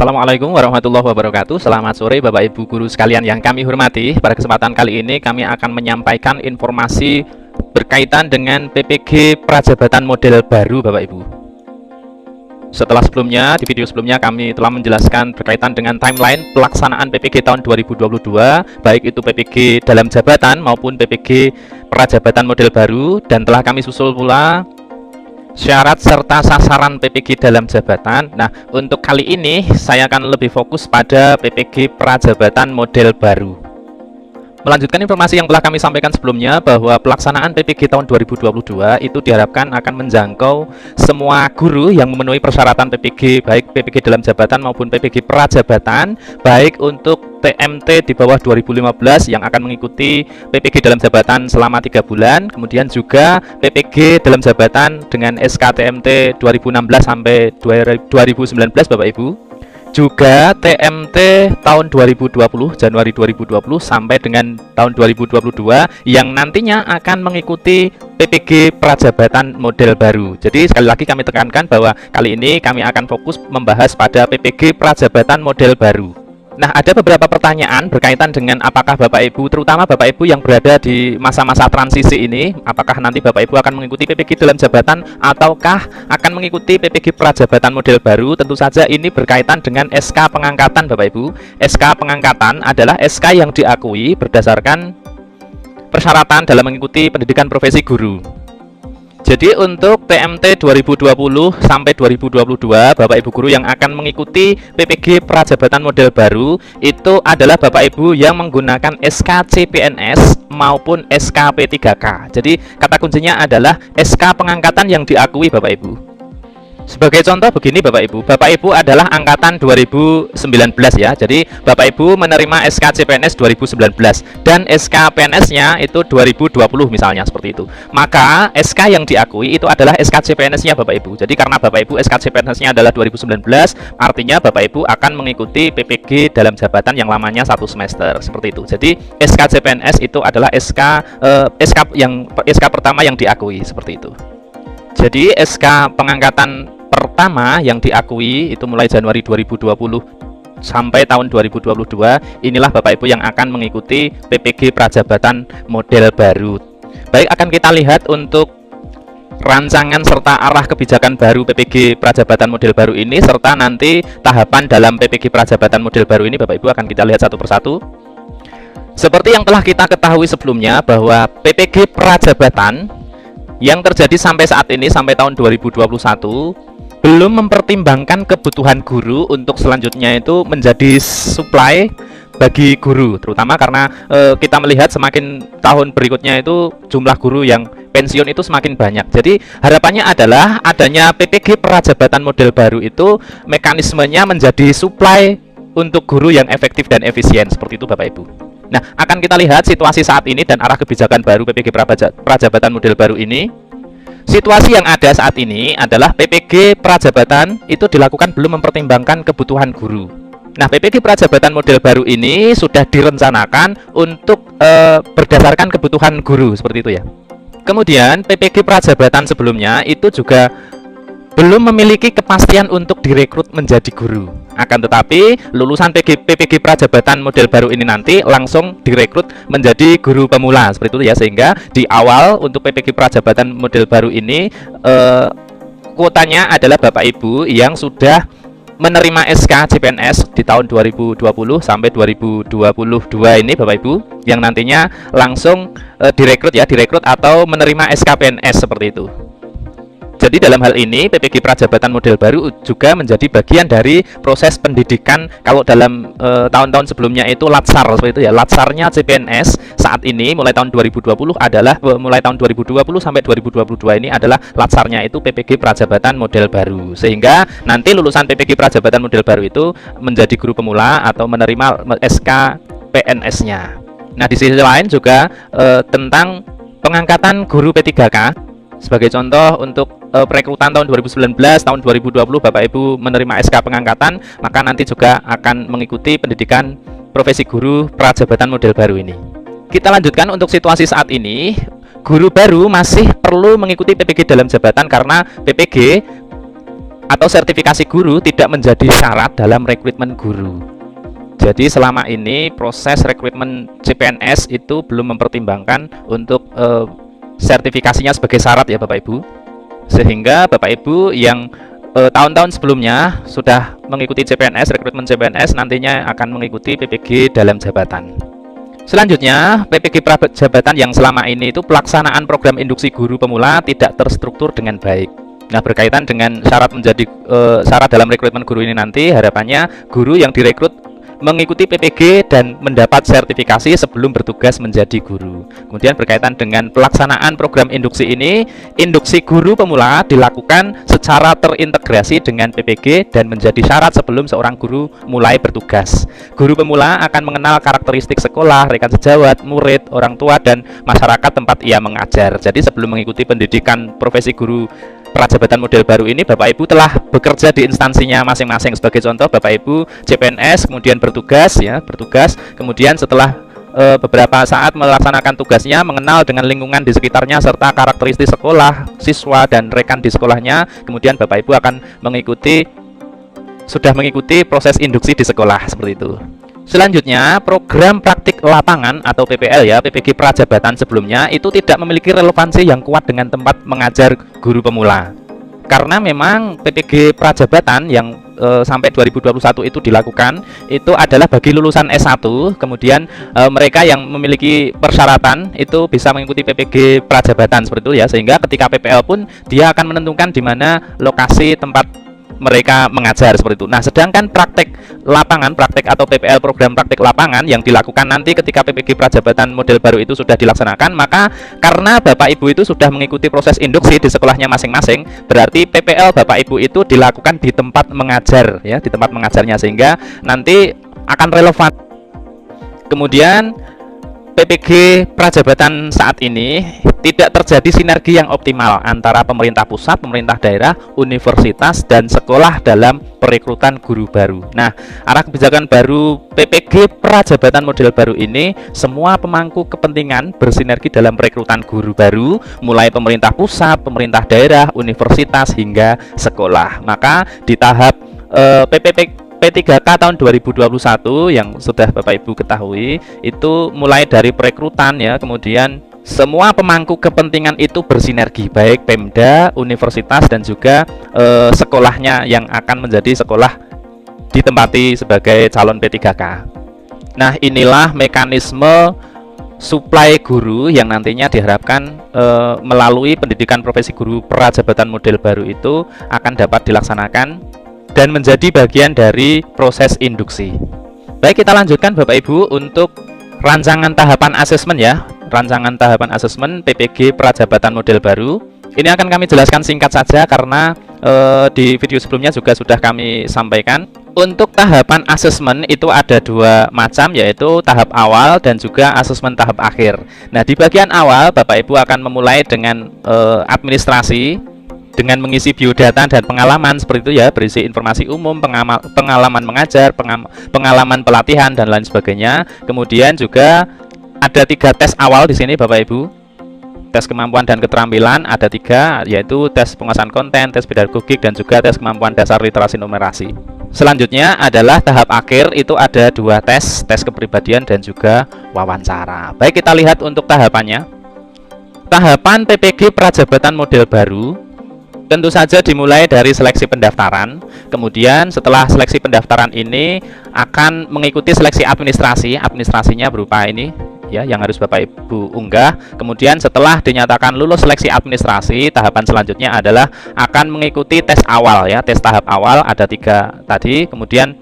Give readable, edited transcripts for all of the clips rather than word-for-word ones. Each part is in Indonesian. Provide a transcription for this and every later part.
Assalamualaikum warahmatullahi wabarakatuh. Selamat sore Bapak Ibu guru sekalian yang kami hormati. Pada kesempatan kali ini kami akan menyampaikan informasi berkaitan dengan PPG Prajabatan model baru Bapak Ibu. Setelah sebelumnya, di video sebelumnya kami telah menjelaskan berkaitan dengan timeline pelaksanaan PPG tahun 2022, baik itu PPG dalam jabatan maupun PPG Prajabatan model baru, dan telah kami susul pula syarat serta sasaran PPG dalam jabatan. Nah, untuk kali ini saya akan lebih fokus pada PPG Prajabatan model baru. Melanjutkan informasi yang telah kami sampaikan sebelumnya bahwa pelaksanaan PPG tahun 2022 itu diharapkan akan menjangkau semua guru yang memenuhi persyaratan PPG, baik PPG dalam jabatan maupun PPG Prajabatan, baik untuk TMT di bawah 2015 yang akan mengikuti PPG dalam jabatan selama 3 bulan, kemudian juga PPG dalam jabatan dengan SKTMT 2016 sampai 2019 Bapak Ibu, juga TMT tahun 2020 Januari 2020 sampai dengan tahun 2022 yang nantinya akan mengikuti PPG Prajabatan model baru. Jadi sekali lagi kami tekankan bahwa kali ini kami akan fokus membahas pada PPG Prajabatan model baru. Nah, ada beberapa pertanyaan berkaitan dengan apakah Bapak Ibu, terutama Bapak Ibu yang berada di masa-masa transisi ini, apakah nanti Bapak Ibu akan mengikuti PPG dalam jabatan ataukah akan mengikuti PPG Prajabatan model baru. Tentu saja ini berkaitan dengan SK pengangkatan Bapak Ibu. SK pengangkatan adalah SK yang diakui berdasarkan persyaratan dalam mengikuti pendidikan profesi guru. Jadi untuk TMT 2020 sampai 2022 Bapak Ibu guru yang akan mengikuti PPG Prajabatan model baru itu adalah Bapak Ibu yang menggunakan SK CPNS maupun SK P3K. Jadi kata kuncinya adalah SK pengangkatan yang diakui Bapak Ibu. Sebagai contoh begini Bapak Ibu adalah angkatan 2019 ya. Jadi Bapak Ibu menerima SK CPNS 2019 dan SK PNS-nya itu 2020 misalnya seperti itu. Maka SK yang diakui itu adalah SK CPNS-nya Bapak Ibu. Jadi karena Bapak Ibu SK CPNS-nya adalah 2019, artinya Bapak Ibu akan mengikuti PPG dalam jabatan yang lamanya 1 semester seperti itu. Jadi SK CPNS itu adalah SK pertama yang diakui seperti itu. Jadi SK pengangkatan pertama yang diakui itu mulai Januari 2020 sampai tahun 2022, inilah Bapak Ibu yang akan mengikuti PPG Prajabatan model baru. Baik, akan kita lihat untuk rancangan serta arah kebijakan baru PPG Prajabatan model baru ini, serta nanti tahapan dalam PPG Prajabatan model baru ini Bapak Ibu akan kita lihat satu persatu. Seperti yang telah kita ketahui sebelumnya bahwa PPG Prajabatan yang terjadi sampai saat ini, sampai tahun 2021, belum mempertimbangkan kebutuhan guru untuk selanjutnya itu menjadi supply bagi guru, terutama karena kita melihat semakin tahun berikutnya itu jumlah guru yang pensiun itu semakin banyak. Jadi harapannya adalah adanya PPG Prajabatan model baru itu mekanismenya menjadi supply untuk guru yang efektif dan efisien seperti itu Bapak Ibu. Nah, akan kita lihat situasi saat ini dan arah kebijakan baru PPG Prajabatan model baru ini. Situasi yang ada saat ini adalah PPG Prajabatan itu dilakukan belum mempertimbangkan kebutuhan guru. Nah, PPG Prajabatan model baru ini sudah direncanakan untuk berdasarkan kebutuhan guru seperti itu ya. Kemudian PPG Prajabatan sebelumnya itu juga belum memiliki kepastian untuk direkrut menjadi guru. Akan tetapi lulusan PPG Prajabatan model baru ini nanti langsung direkrut menjadi guru pemula seperti itu ya, sehingga di awal untuk PPG Prajabatan model baru ini kuotanya adalah Bapak Ibu yang sudah menerima SK CPNS di tahun 2020 sampai 2022 ini Bapak Ibu yang nantinya langsung direkrut atau menerima SK PNS seperti itu. Jadi dalam hal ini PPG Prajabatan model baru juga menjadi bagian dari proses pendidikan. Kalau dalam tahun-tahun sebelumnya itu latsar seperti itu ya. Latsarnya CPNS saat ini mulai tahun 2020 adalah mulai tahun 2020 sampai 2022 ini adalah latsarnya itu PPG Prajabatan model baru. Sehingga nanti lulusan PPG Prajabatan model baru itu menjadi guru pemula atau menerima SK PNS-nya. Nah, di sisi lain juga tentang pengangkatan guru P3K. Sebagai contoh untuk perekrutan tahun 2019, tahun 2020 Bapak Ibu menerima SK pengangkatan, maka nanti juga akan mengikuti pendidikan profesi guru Prajabatan model baru ini. Kita lanjutkan untuk situasi saat ini. Guru baru masih perlu mengikuti PPG dalam jabatan karena PPG atau sertifikasi guru tidak menjadi syarat dalam rekrutmen guru. Jadi selama ini proses rekrutmen CPNS itu belum mempertimbangkan untuk sertifikasinya sebagai syarat ya Bapak Ibu. Sehingga Bapak Ibu yang tahun-tahun sebelumnya sudah mengikuti CPNS, rekrutmen CPNS nantinya akan mengikuti PPG dalam jabatan. Selanjutnya, PPG Prajabatan yang selama ini itu pelaksanaan program induksi guru pemula tidak terstruktur dengan baik. Nah, berkaitan dengan syarat menjadi syarat dalam rekrutmen guru ini nanti harapannya guru yang direkrut mengikuti PPG dan mendapat sertifikasi sebelum bertugas menjadi guru. Kemudian berkaitan dengan pelaksanaan program induksi ini, induksi guru pemula dilakukan secara terintegrasi dengan PPG dan menjadi syarat sebelum seorang guru mulai bertugas. Guru pemula akan mengenal karakteristik sekolah, rekan sejawat, murid, orang tua, dan masyarakat tempat ia mengajar. Jadi sebelum mengikuti pendidikan profesi guru Prajabatan model baru ini, Bapak Ibu telah bekerja di instansinya masing-masing. Sebagai contoh, Bapak Ibu CPNS kemudian bertugas kemudian setelah beberapa saat melaksanakan tugasnya, mengenal dengan lingkungan di sekitarnya serta karakteristik sekolah, siswa dan rekan di sekolahnya, kemudian Bapak Ibu akan sudah mengikuti proses induksi di sekolah seperti itu. Selanjutnya, program praktik lapangan atau PPL ya, PPG Prajabatan sebelumnya itu tidak memiliki relevansi yang kuat dengan tempat mengajar guru pemula. Karena memang PPG Prajabatan yang sampai 2021 itu dilakukan itu adalah bagi lulusan S1, kemudian mereka yang memiliki persyaratan itu bisa mengikuti PPG Prajabatan seperti itu ya, sehingga ketika PPL pun dia akan menentukan di mana lokasi tempat mereka mengajar seperti itu. Nah, sedangkan praktek lapangan, praktek atau PPL program praktek lapangan yang dilakukan nanti ketika PPG Prajabatan model baru itu sudah dilaksanakan, maka karena Bapak Ibu itu sudah mengikuti proses induksi di sekolahnya masing-masing, berarti PPL Bapak Ibu itu dilakukan di tempat mengajar ya, di tempat mengajarnya, sehingga nanti akan relevan. Kemudian PPG Prajabatan saat ini tidak terjadi sinergi yang optimal antara pemerintah pusat, pemerintah daerah, universitas, dan sekolah dalam perekrutan guru baru. Nah, arah kebijakan baru PPG Prajabatan model baru ini, semua pemangku kepentingan bersinergi dalam perekrutan guru baru, mulai pemerintah pusat, pemerintah daerah, universitas, hingga sekolah. Maka di tahap P3K tahun 2021 yang sudah Bapak Ibu ketahui itu mulai dari perekrutan ya, kemudian semua pemangku kepentingan itu bersinergi, baik Pemda, universitas, dan juga sekolahnya yang akan menjadi sekolah ditempati sebagai calon P3K. Nah, inilah mekanisme suplai guru yang nantinya diharapkan melalui pendidikan profesi guru Prajabatan model baru itu akan dapat dilaksanakan dan menjadi bagian dari proses induksi. Baik, kita lanjutkan Bapak Ibu untuk rancangan tahapan asesmen ya. Rancangan tahapan asesmen PPG Prajabatan model baru. Ini akan kami jelaskan singkat saja karena di video sebelumnya juga sudah kami sampaikan. Untuk tahapan asesmen itu ada dua macam, yaitu tahap awal dan juga asesmen tahap akhir. Nah, di bagian awal Bapak Ibu akan memulai dengan administrasi, dengan mengisi biodata dan pengalaman seperti itu ya, berisi informasi umum, pengalaman mengajar, pengalaman pelatihan, dan lain sebagainya. Kemudian juga ada 3 tes awal di sini Bapak Ibu. Tes kemampuan dan keterampilan ada 3, yaitu tes penguasaan konten, tes pedagogik, dan juga tes kemampuan dasar literasi numerasi. Selanjutnya adalah tahap akhir, itu ada 2 tes, tes kepribadian dan juga wawancara. Baik, kita lihat untuk tahapannya. Tahapan PPG Prajabatan model baru tentu saja dimulai dari seleksi pendaftaran. Kemudian setelah seleksi pendaftaran ini akan mengikuti seleksi administrasi. Administrasinya berupa ini ya, yang harus Bapak Ibu unggah. Kemudian setelah dinyatakan lulus seleksi administrasi, tahapan selanjutnya adalah akan mengikuti tes awal ya. Tes tahap awal ada 3 tadi. Kemudian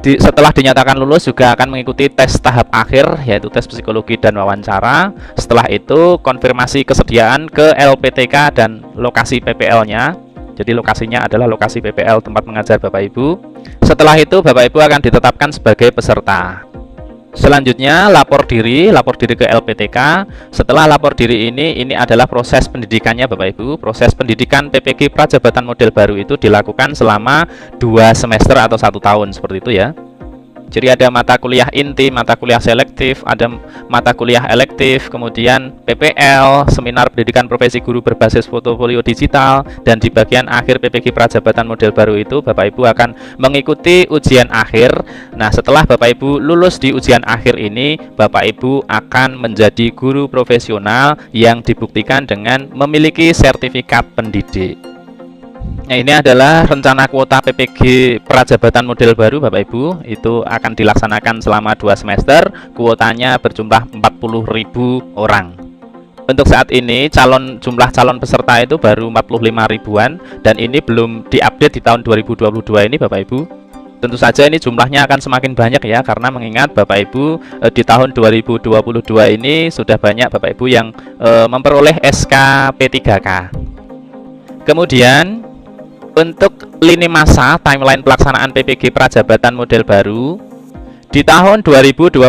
setelah dinyatakan lulus juga akan mengikuti tes tahap akhir, yaitu tes psikologi dan wawancara. Setelah itu konfirmasi kesediaan ke LPTK dan lokasi PPL-nya. Jadi lokasinya adalah lokasi PPL tempat mengajar Bapak Ibu. Setelah itu Bapak Ibu akan ditetapkan sebagai peserta. Selanjutnya lapor diri ke LPTK. Setelah lapor diri ini adalah proses pendidikannya Bapak Ibu. Proses pendidikan PPG Prajabatan model baru itu dilakukan selama 2 semester atau 1 tahun seperti itu ya. Jadi ada mata kuliah inti, mata kuliah selektif, ada mata kuliah elektif, kemudian PPL, seminar pendidikan profesi guru berbasis portofolio digital, dan di bagian akhir PPG Prajabatan model baru itu Bapak Ibu akan mengikuti ujian akhir. Nah, setelah Bapak Ibu lulus di ujian akhir ini, Bapak Ibu akan menjadi guru profesional yang dibuktikan dengan memiliki sertifikat pendidik. Nah, ini adalah rencana kuota PPG Prajabatan model baru Bapak Ibu. Itu akan dilaksanakan selama 2 semester. Kuotanya berjumlah 40.000 orang. Untuk saat ini jumlah calon peserta itu baru 45 ribuan, dan ini belum diupdate di tahun 2022 ini Bapak Ibu. Tentu saja ini jumlahnya akan semakin banyak ya, karena mengingat Bapak Ibu di tahun 2022 ini sudah banyak Bapak Ibu yang memperoleh SK P3K. Kemudian untuk lini masa timeline pelaksanaan PPG Prajabatan model baru di tahun 2022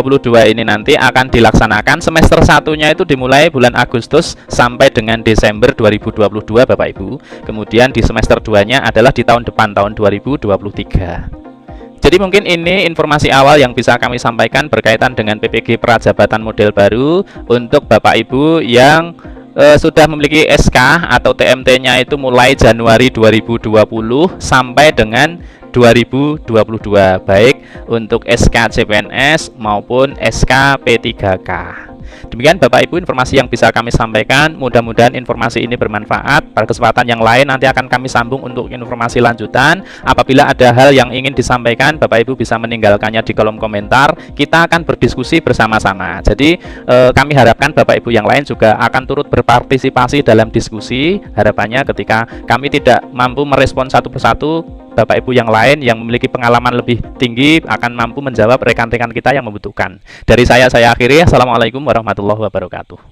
ini nanti akan dilaksanakan semester satunya itu dimulai bulan Agustus sampai dengan Desember 2022 Bapak Ibu. Kemudian di semester 2-nya adalah di tahun depan, tahun 2023. Jadi mungkin ini informasi awal yang bisa kami sampaikan berkaitan dengan PPG Prajabatan model baru untuk Bapak Ibu yang sudah memiliki SK atau TMT-nya itu mulai Januari 2020 sampai dengan 2022, baik untuk SK CPNS maupun SK P3K. Demikian Bapak Ibu informasi yang bisa kami sampaikan. Mudah-mudahan informasi ini bermanfaat. Pada kesempatan yang lain nanti akan kami sambung untuk informasi lanjutan. Apabila ada hal yang ingin disampaikan, Bapak Ibu bisa meninggalkannya di kolom komentar. Kita akan berdiskusi bersama-sama. Jadi kami harapkan Bapak Ibu yang lain juga akan turut berpartisipasi dalam diskusi. Harapannya ketika kami tidak mampu merespon satu persatu, Bapak Ibu yang lain yang memiliki pengalaman lebih tinggi akan mampu menjawab rekan-rekan kita yang membutuhkan. Dari saya akhiri. Assalamualaikum warahmatullahi wabarakatuh.